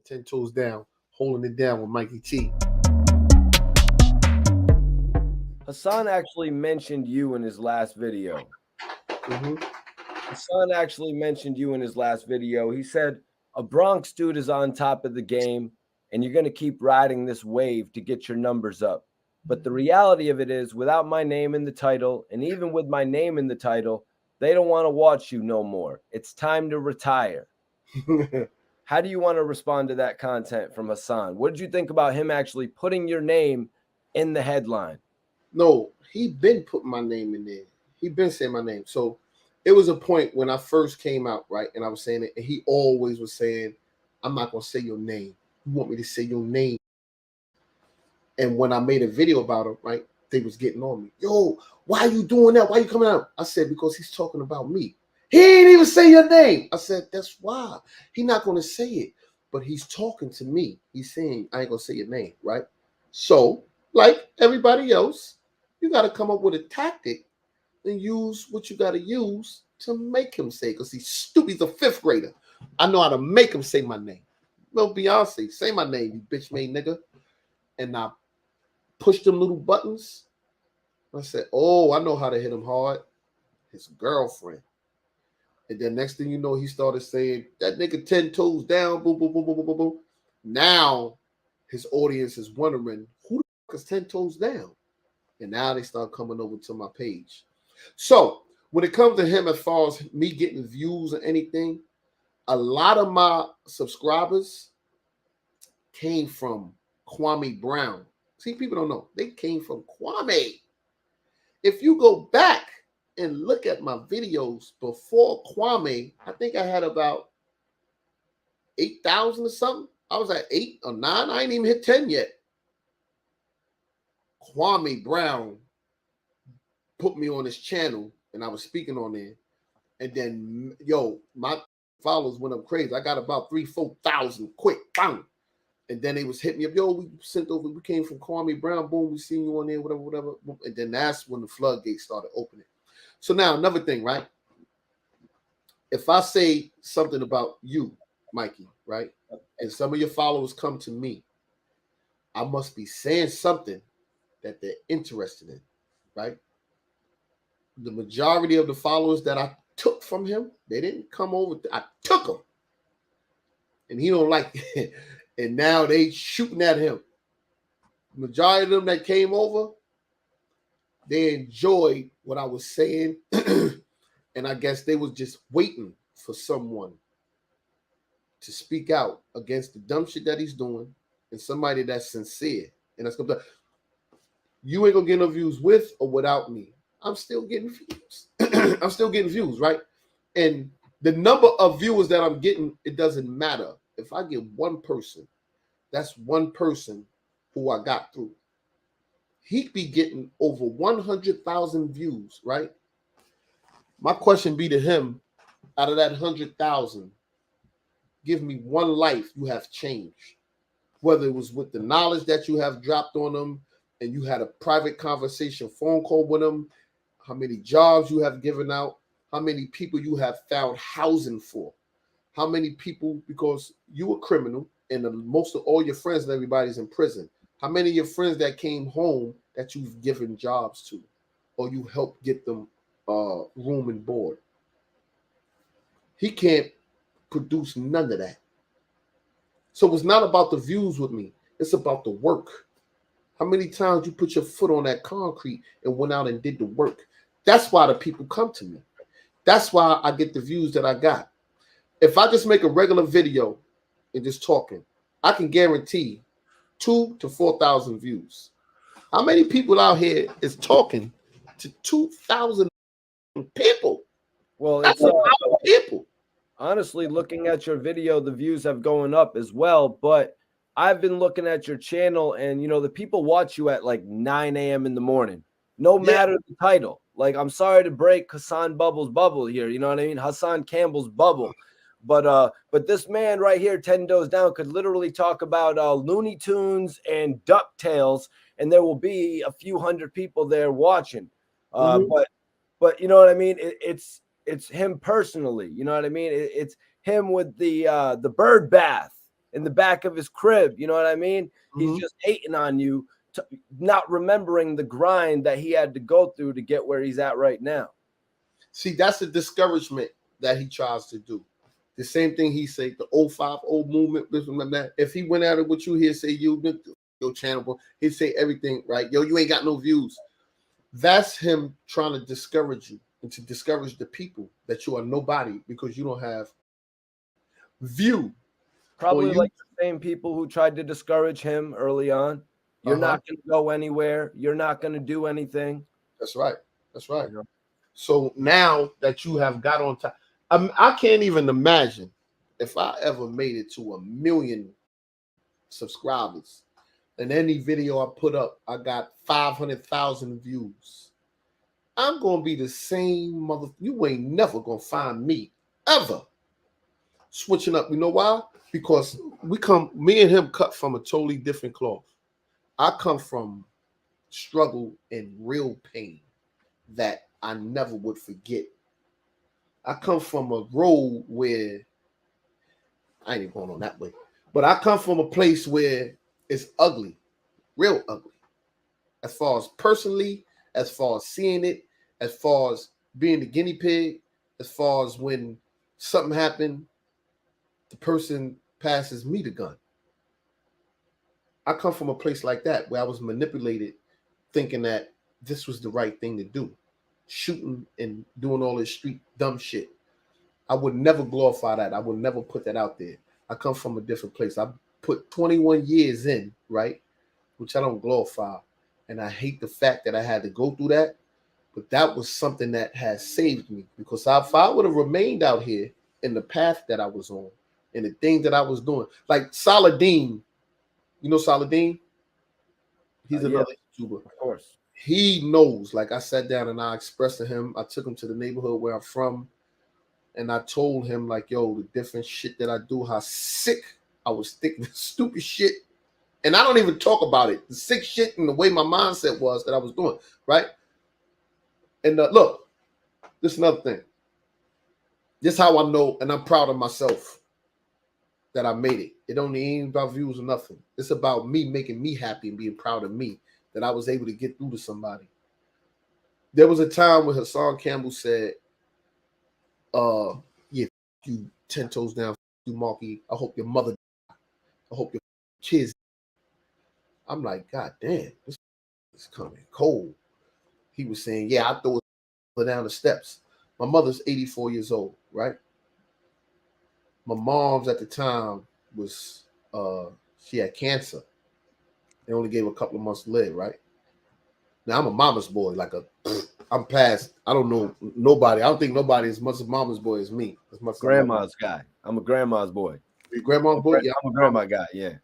10 toes down, holding it down with Mikey T. Hassan actually mentioned you in his last video. Mm-hmm. Hassan actually mentioned you in his last video. He said, a Bronx dude is on top of the game, and you're going to keep riding this wave to get your numbers up. But the reality of it is, without my name in the title, and even with my name in the title, they don't want to watch you no more. It's time to retire. How do you want to respond to that content from Hassan? What did you think about him actually putting your name in the headline? No, he been putting my name in there. He been saying my name. So it was a point when I first came out, right? And I was saying it, and he always was saying, I'm not gonna say your name. You want me to say your name? And when I made a video about him, right, they was getting on me. Yo, why are you doing that? Why are you coming out? I said, because he's talking about me. He ain't even say your name. I said, that's why. He not gonna say it, but he's talking to me. He's saying, I ain't gonna say your name, right? So, like everybody else, you gotta come up with a tactic and use what you gotta use to make him say, because he's stupid, he's a fifth grader. I know how to make him say my name. Well, Beyonce, say my name, you bitch made nigga. And I pushed them little buttons. I said, oh, I know how to hit him hard. His girlfriend. And then next thing you know, he started saying, that nigga 10 toes down, boom, boom, boom, boom, boom, boom, boom. Now his audience is wondering, who the fuck is 10 toes down? And now they start coming over to my page. So when it comes to him, as far as me getting views or anything, a lot of my subscribers came from Kwame Brown. See, people don't know. They came from Kwame. If you go back and look at my videos before Kwame, I think I had about 8,000 or something. I was at 8 or 9. I ain't even hit 10 yet. Kwame Brown put me on his channel and I was speaking on there. And then, my followers went up crazy. I got about 3,000-4,000 quick. Bang. And then they was hitting me up. Yo, we came from Kwame Brown. Boom, we seen you on there, whatever. And then that's when the floodgates started opening. So now another thing, right? If I say something about you, Mikey, right? And some of your followers come to me, I must be saying something that they're interested in, right? The majority of the followers that I took from him, they didn't come over. I took them. And he don't like it. And now they shooting at him. Majority of them that came over, they enjoyed what I was saying. And I guess they was just waiting for someone to speak out against the dumb shit that he's doing and somebody that's sincere. And that's gonna be, you ain't gonna get no views with or without me. I'm still getting views. I'm still getting views, right? And the number of viewers that I'm getting, it doesn't matter. If I get one person, that's one person who I got through. He'd be getting over 100,000 views, right? My question be to him, out of that 100,000, give me one life you have changed. Whether it was with the knowledge that you have dropped on them and you had a private conversation, phone call with them, how many jobs you have given out, how many people you have found housing for, how many people, because you a criminal and most of all your friends and everybody's in prison, how many of your friends that came home that you've given jobs to or you helped get them room and board. He can't produce none of that. So it's not about the views with me. It's about the work. How many times you put your foot on that concrete and went out and did the work? That's why the people come to me. That's why I get the views that I got. If I just make a regular video and just talking, I can guarantee 2,000 to 4,000 views. How many people out here is talking to 2,000 people? Well, it's people. Honestly, looking at your video, the views have going up as well. But I've been looking at your channel, and the people watch you at like 9 a.m. in the morning, no matter the title. Like, I'm sorry to break Hassan Bubble's bubble here, you know what I mean? Hassan Campbell's bubble. But this man right here, 10 Toes Down, could literally talk about Looney Tunes and DuckTales, and there will be a few hundred people there watching. But you know what I mean? It's him personally. You know what I mean? It's him with the bird bath. in the back of his crib. You know what I mean? Mm-hmm. He's just hating on you, not remembering the grind that he had to go through to get where he's at right now. See, that's a discouragement that he tries to do. The same thing he say, the 05 movement, this and that. If he went at it with you, he'd say, your channel, he'd say everything, right? Yo, you ain't got no views. That's him trying to discourage you and to discourage the people that you are nobody because you don't have view. Probably like the same people who tried to discourage him early on. You're not going to go anywhere. You're not going to do anything. That's right. That's right. You know? So now that you have got on top, I can't even imagine if I ever made it to 1 million subscribers and any video I put up, I got 500,000 views. I'm going to be the same mother. You ain't never going to find me ever switching up. You know why? Because me and him cut from a totally different cloth. I come from struggle and real pain that I never would forget. I come from a road where I ain't even going on that way, but I come from a place where it's ugly, real ugly. As far as personally, as far as seeing it, as far as being the guinea pig, as far as when something happened, the person passes me the gun. I come from a place like that where I was manipulated thinking that this was the right thing to do. Shooting and doing all this street dumb shit. I would never glorify that. I would never put that out there. I come from a different place. I put 21 years in, right? Which I don't glorify. And I hate the fact that I had to go through that. But that was something that has saved me. Because if I would have remained out here in the path that I was on, and the things that I was doing, like Saladin, you know Saladin? He's another YouTuber. Of course. He knows, like I sat down and I expressed to him, I took him to the neighborhood where I'm from, and I told him, like, yo, the different shit that I do, how sick I was thinking, stupid shit. And I don't even talk about it. The sick shit and the way my mindset was that I was doing, right? And look, this is another thing. This is how I know, and I'm proud of myself that I made it. It don't ain't about views or nothing. It's about me making me happy and being proud of me that I was able to get through to somebody. There was a time when Hassan Campbell said, yeah, you 10 toes down, you Marky. I hope your mother, I hope your kids. I'm like, God damn, this is coming cold. He was saying, yeah, I throw it down the steps. My mother's 84 years old, right? My mom's at the time was, she had cancer. They only gave her a couple of months to live, right? Now, I'm a mama's boy, I'm past, I don't know nobody. I don't think nobody as much a mama's boy as me. As much grandma's guy. I'm a grandma's boy. Your grandma's boy? Yeah. I'm a grandma guy, yeah.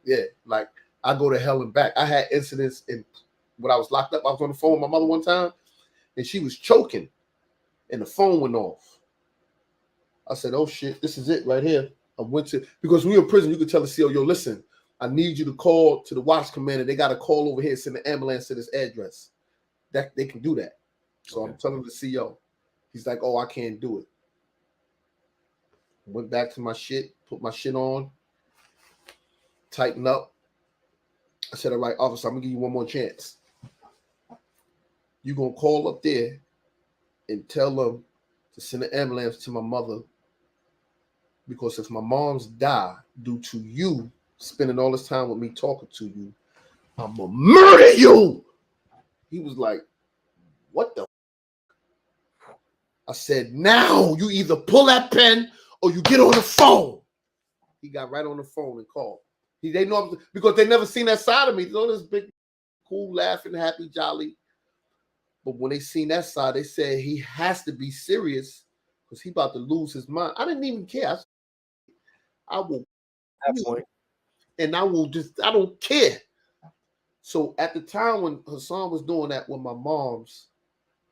Yeah, like I go to hell and back. I had incidents when I was locked up. I was on the phone with my mother one time, and she was choking, and the phone went off. I said, oh shit, this is it right here. I went to, because when you're in prison, you can tell the CO, yo, listen, I need you to call to the watch commander. They got a call over here, send an ambulance to this address. That they can do that. So I'm telling the CO. He's like, oh, I can't do it. Went back to my shit, put my shit on, tighten up. I said, all right, officer, I'm gonna give you one more chance. You're gonna call up there and tell them to send an ambulance to my mother, because if my mom's die due to you spending all this time with me talking to you, I'm gonna murder you. He was like, what the? I said, now you either pull that pen or you get on the phone. He got right on the phone and called. They know, because they never seen that side of me. They know this big, cool, laughing, happy, jolly. But when they seen that side, they said he has to be serious because he about to lose his mind. I didn't even care. I will, at that point, and I don't care. So at the time when Hassan was doing that with my mom's,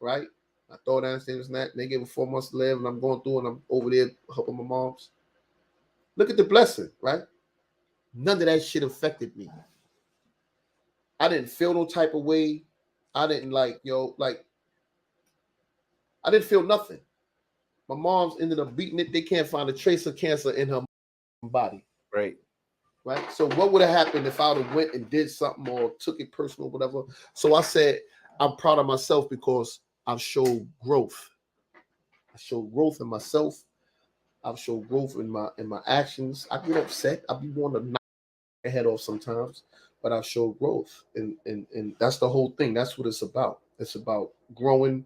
right? I throw downstairs and that. They gave her 4 months to live, and I'm going through and I'm over there helping my mom's. Look at the blessing, right? None of that shit affected me. I didn't feel no type of way. I didn't I didn't feel nothing. My mom's ended up beating it. They can't find a trace of cancer in her body. Right. right? So what would have happened if I would have went and did something or took it personal, whatever? So I said I'm proud of myself because I've showed growth. I showed growth in myself. I've showed growth in my actions. I get upset. I be wanting to knock my head off sometimes, but I've showed growth, and that's the whole thing. That's what it's about. It's about growing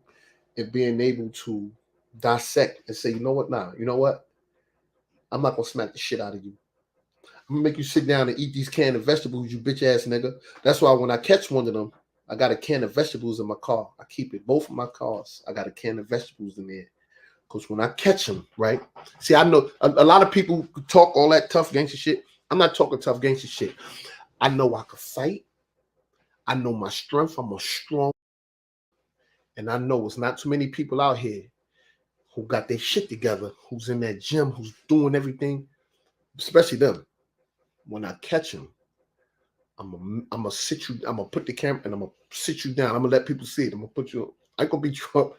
and being able to dissect and say, you know what, now, you know what, I'm not gonna smack the shit out of you. I'm gonna make you sit down and eat these canned vegetables, you bitch ass nigga. That's why when I catch one of them, I got a can of vegetables in my car. I keep it both of my cars. I got a can of vegetables in there. Because when I catch them, right? See, I know a lot of people talk all that tough gangster shit. I'm not talking tough gangster shit. I know I could fight. I know my strength. I'm a strong. And I know it's not too many people out here who got their shit together, who's in that gym, who's doing everything, especially them. When I catch them, I'm gonna sit you. I'm gonna put the camera and I'm gonna sit you down. I'm gonna let people see it. I'm gonna put you. I gonna beat you up.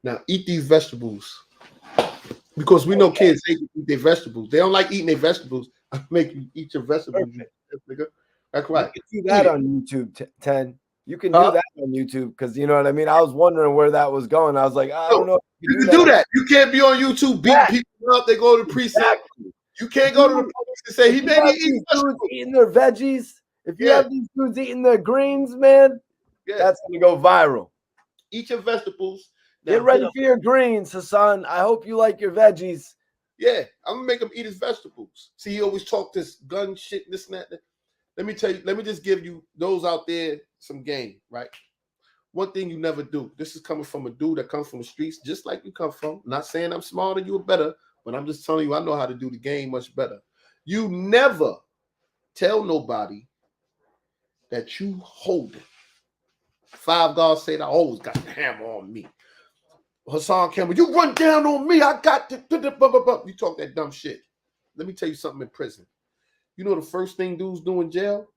Now eat these vegetables because we know kids hate to eat their vegetables. They don't like eating their vegetables. I make you eat your vegetables, nigga. That's right. You can do that on YouTube, 10. You can do that on YouTube because you know what I mean. I was wondering where that was going. I was like, I don't know. If you can do that. You can't be on YouTube beating people up. They go to the precinct. Exactly. You can't go to the police and say he made me eat vegetables. Eating their veggies. If you have these dudes eating their greens, man, that's gonna go viral. Eat your vegetables. Get ready for your greens, Hassan. I hope you like your veggies. Yeah, I'm gonna make him eat his vegetables. See, he always talk this gun shit, this and that. Let me tell you, let me just give you those out there some game, right? One thing you never do. This is coming from a dude that comes from the streets, just like you come from. Not saying I'm smarter, you or better, but I'm just telling you I know how to do the game much better. You never tell nobody that you hold it. Five guys say that I always got the hammer on me. Hassan Campbell, you run down on me. I got the you talk that dumb shit. Let me tell you something in prison. You know the first thing dudes do in jail?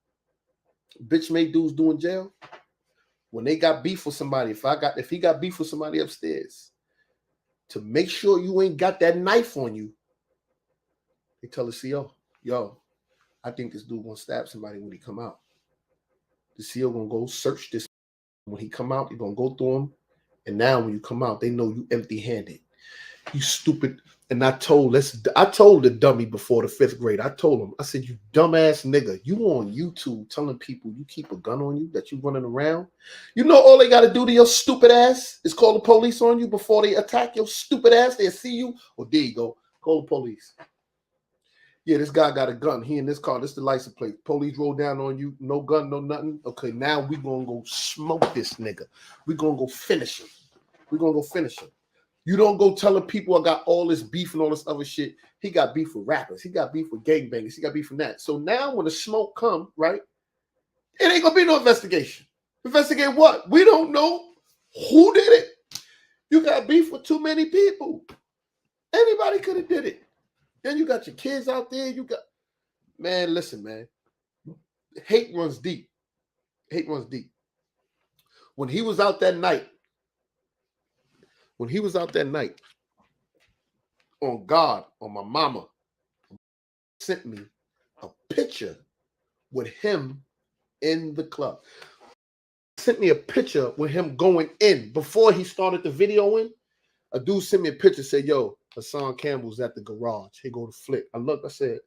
Bitch made dudes do in jail? When they got beef with somebody, if he got beef with somebody upstairs, to make sure you ain't got that knife on you, they tell the CO, yo, I think this dude gonna stab somebody when he come out. The CO gonna go search this. When he come out, you're gonna go through him. And now when you come out, they know you empty-handed. You stupid. And I told the dummy before the 5th grade, I told him, I said, you dumbass nigga, you on YouTube telling people you keep a gun on you, that you running around. You know all they got to do to your stupid ass is call the police on you before they attack your stupid ass. They'll see you. Oh, there you go. Call the police. Yeah, this guy got a gun. He in this car. This is the license plate. Police roll down on you. No gun, no nothing. Okay, now we going to go smoke this nigga. We going to go finish him. We going to go finish him. You don't go telling people I got all this beef and all this other shit. He got beef with rappers. He got beef with gangbangers. He got beef from that. So now when the smoke come, right, it ain't going to be no investigation. Investigate what? We don't know who did it. You got beef with too many people. Anybody could have did it. Then you got your kids out there. You got, man, listen, man. Hate runs deep. Hate runs deep. When he was out that night on God, on my mama, sent me a picture with him in the club. Sent me a picture with him going in. Before he started the video in, a dude sent me a picture, said, yo, Hassan Campbell's at the garage. He go to Flick. I looked, I said,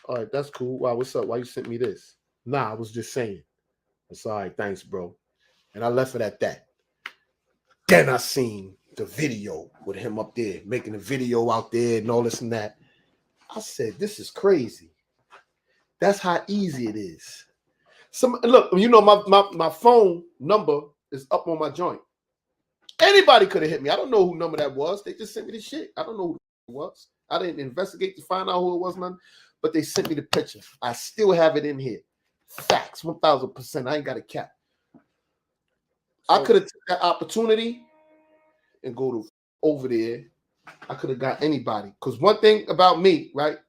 all right, that's cool. Wow, what's up? Why you sent me this? Nah, I was just saying. That's all right, thanks, bro. And I left it at that. Then I seen the video with him up there, making a video out there and all this and that. I said, this is crazy. That's how easy it is. Look, you know, my phone number is up on my joint. Anybody could have hit me. I don't know who number that was. They just sent me the shit. I don't know who it was. I didn't investigate to find out who it was, none. But they sent me the picture. I still have it in here. Facts, 1,000%. I ain't got a cap. I could have took that opportunity and go over there. I could have got anybody. Because one thing about me, right?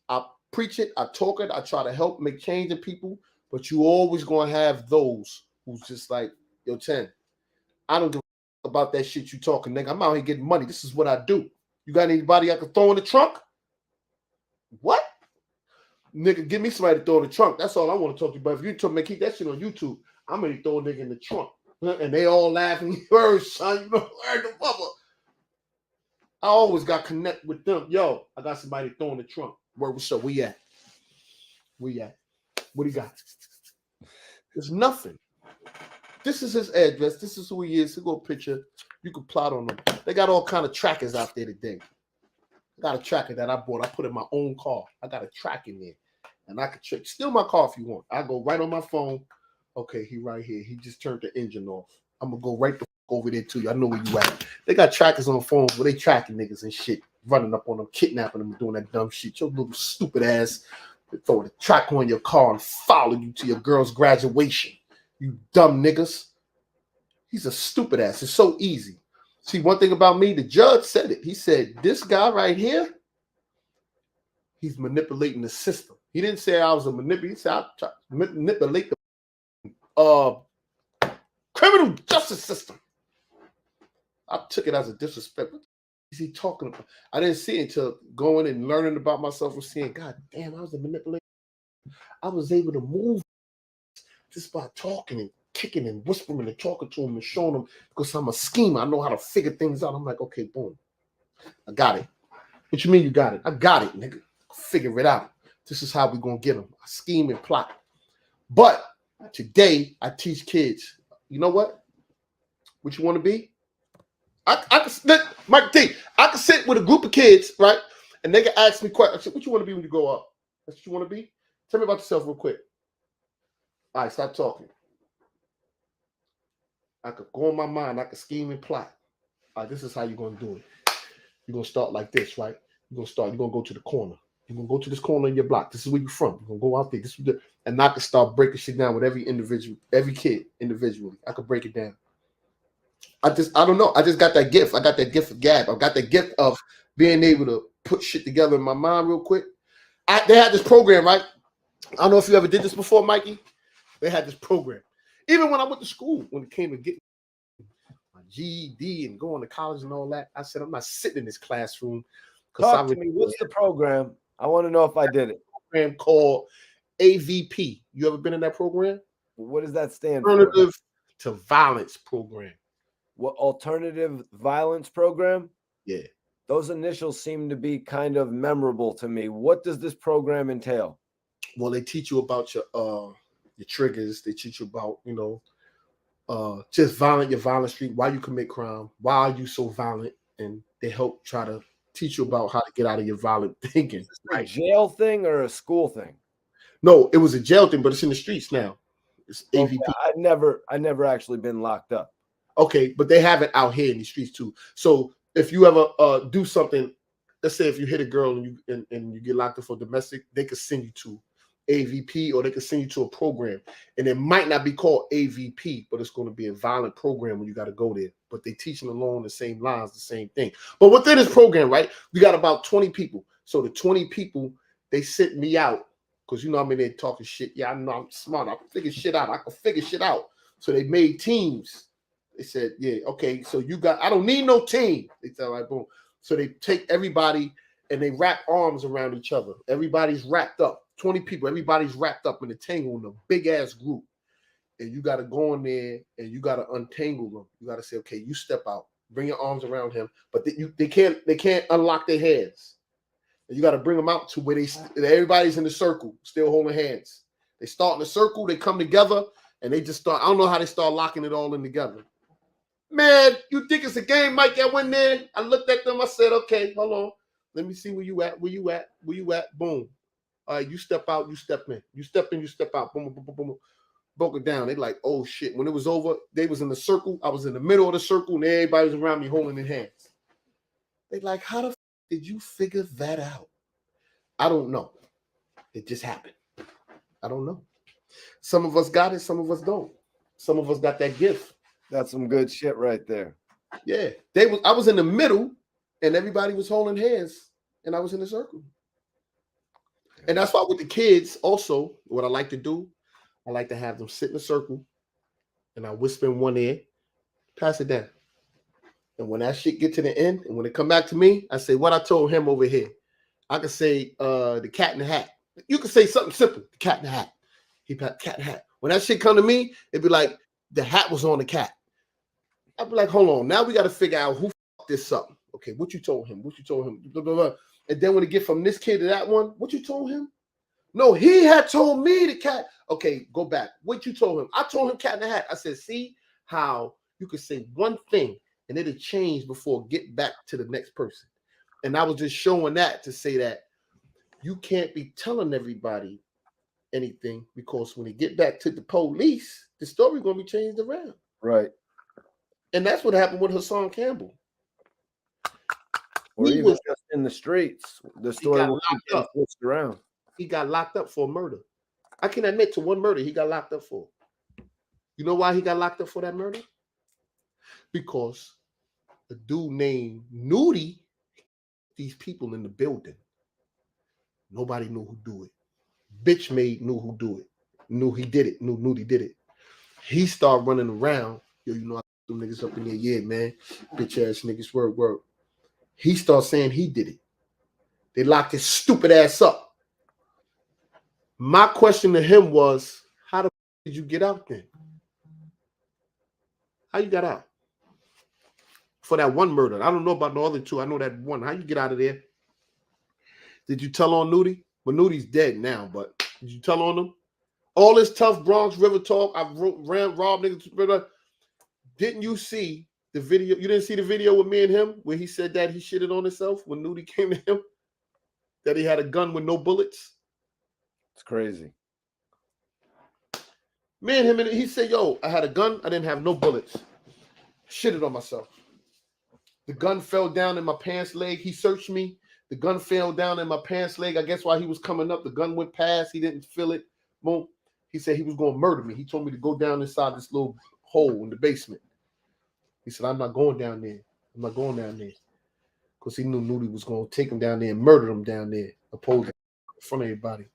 I preach it, I talk it, I try to help make change in people. But you always going to have those who's just like, yo, 10, I don't give a about that shit you talking, nigga. I'm out here getting money. This is what I do. You got anybody I can throw in the trunk? What? Nigga, give me somebody to throw in the trunk. That's all I want to talk to you about. If you told me keep that shit on YouTube, I'm gonna throw a nigga in the trunk. And they all laughing. Word, son, you know, word the mother. I always got connect with them. Yo, I got somebody throwing the trunk. Where what's up? We at? We at? What do you got? There's nothing. This is his address. This is who he is. He got a picture. You can plot on them. They got all kind of trackers out there today. I got a tracker that I bought. I put in my own car. I got a track in there. And I can check. Steal my car if you want. I go right on my phone. Okay, he right here. He just turned the engine off. I'm gonna go right the over there to you. I know where you at. They got trackers on phones where they tracking niggas and shit, running up on them, kidnapping them, doing that dumb shit. Your little stupid ass. They throw the track on your car and follow you to your girl's graduation. You dumb niggas. He's a stupid ass. It's so easy. See, one thing about me, the judge said it. He said, this guy right here, he's manipulating the system. He didn't say I was a manipulator. He said I try to manipulate the criminal justice system. I took it as a disrespect. What is he talking about? I didn't see it until going and learning about myself and seeing, God damn, I was a manipulator. I was able to move just by talking and kicking and whispering and talking to him and showing him because I'm a schemer. I know how to figure things out. I'm like, okay, boom. I got it. What you mean you got it? I got it, nigga. Figure it out. This is how we're going to get them. I scheme and plot. But today, I teach kids, you know what? What you want to be? I can, Mike T, I can sit with a group of kids, right? And they can ask me questions. What you want to be when you grow up? That's what you want to be? Tell me about yourself real quick. All right, stop talking. I could go in my mind. I could scheme and plot. All right, this is how you're going to do it. You're going to start like this, right? You're going to go to the corner. You're going to go to this corner in your block. This is where you're from. You're going to go out there. And I could start breaking shit down with every kid individually. I could break it down. I don't know. I just got that gift. I got that gift of gab. I got that gift of being able to put shit together in my mind real quick. They had this program, right? I don't know if you ever did this before, Mikey. They had this program. Even when I went to school, when it came to getting my GED and going to college and all that, I said, I'm not sitting in this classroom. Talk to me. What's the program? I want to know if I did it. Program called AVP. You ever been in that program? What does that stand for? Alternative to Violence Program. What, alternative violence program? Yeah. Those initials seem to be kind of memorable to me. What does this program entail? Well, they teach you about your triggers. They teach you about, just your violent streak, why you commit crime, why are you so violent, and they help try to teach you about how to get out of your violent thinking. Is this a jail thing or a school thing? No, it was a jail thing, but it's in the streets now. It's AVP. Okay, I never actually been locked up. Okay, but they have it out here in the streets too. So if you ever do something, let's say if you hit a girl and you get locked up for domestic, they could send you to AVP or they could send you to a program. And it might not be called AVP, but it's going to be a violent program when you got to go there. But they teaching along the same lines, the same thing. But within this program, right, we got about 20 people. So the 20 people, they sent me out because, I'm in there talking shit. Yeah, I know I'm smart. I can figure shit out. I can figure shit out. So they made teams. They said, yeah, okay, so I don't need no team. They said, all right, boom. So they take everybody and they wrap arms around each other. Everybody's wrapped up. 20 people, everybody's wrapped up in a tangle in a big ass group. And you got to go in there and you got to untangle them. You got to say, okay, you step out, bring your arms around him, but they can't unlock their hands. And you got to bring them out to where everybody's in the circle, still holding hands. They start in a circle, they come together, and they just start. I don't know how they start locking it all in together. Man, you think it's a game, Mike? I went there. I looked at them. I said, okay, hold on. Let me see where you at. Where you at? Where you at? Boom. All right, you step out, you step in. You step in, you step out. Boom, boom, boom, boom, boom. Broke it down. They like, oh, shit. When it was over, they was in the circle. I was in the middle of the circle, and everybody was around me holding their hands. They like, how the f did you figure that out? I don't know. It just happened. I don't know. Some of us got it. Some of us don't. Some of us got that gift. That's some good shit right there. Yeah. I was in the middle and everybody was holding hands and I was in the circle. And that's why with the kids also, what I like to do, I like to have them sit in a circle and I whisper in one ear, pass it down. And when that shit get to the end and when it come back to me, I say what I told him over here. I could say the cat in the hat. You could say something simple. The cat in the hat. He pat cat in the hat. When that shit come to me, it'd be like the hat was on the cat. I'd be like, hold on. Now we got to figure out who fucked this up. Okay, what you told him? What you told him? Blah, blah, blah. And then when it get from this kid to that one, what you told him? No, he had told me the cat. Okay, go back. What you told him? I told him cat in the hat. I said, see how you could say one thing and it'll change before get back to the next person. And I was just showing that to say that you can't be telling everybody anything, because when they get back to the police, the story gonna be changed around. Right. And that's what happened with Hassan Campbell. Or even just in the streets, the story will keep switched around. He got locked up for a murder. I can admit to one murder he got locked up for. You know why he got locked up for that murder? Because a dude named Nudie, these people in the building, nobody knew who do it. Bitch made knew who do it. Knew he did it. Knew Nudie did it. He started running around. Yo, you know I them niggas up in there. Yeah, man. Bitch ass niggas. Word. He started saying he did it. They locked his stupid ass up. My question to him was, how the did you get out then? How you got out? For that one murder. I don't know about the other two. I know that one. How you get out of there? Did you tell on Nudie? Well, Nudie's dead now, but did you tell on him? All this tough Bronx River talk. I robbed niggas. Didn't you see the video? You didn't see the video with me and him where he said that he shitted on himself when Nudie came to him? That he had a gun with no bullets? It's crazy. Me and him, and he said, yo, I had a gun. I didn't have no bullets. Shitted on myself. The gun fell down in my pants leg. He searched me. The gun fell down in my pants leg. I guess while he was coming up, the gun went past. He didn't feel it. Boom. He said he was going to murder me. He told me to go down inside this little hole in the basement. He said, I'm not going down there. I'm not going down there. Because he knew Nudie was going to take him down there and murder him down there, opposed in front of everybody.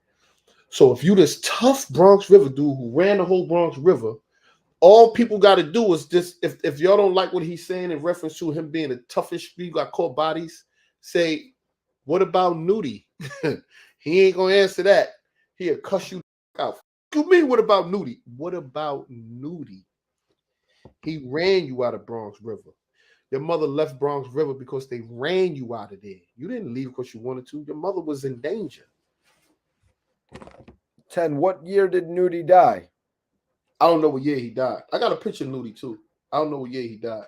So if you this tough Bronx River dude who ran the whole Bronx River, all people got to do is just, if y'all don't like what he's saying in reference to him being the toughest, you got caught bodies, say, what about Nudie? He ain't going to answer that. He'll cuss you out. You mean, what about Nudie? What about Nudie? He ran you out of Bronx River. Your mother left Bronx River because they ran you out of there. You didn't leave because you wanted to. Your mother was in danger. 10, what year did Nudie die? I don't know what year he died. I got a picture of Nudie too. I don't know what year he died.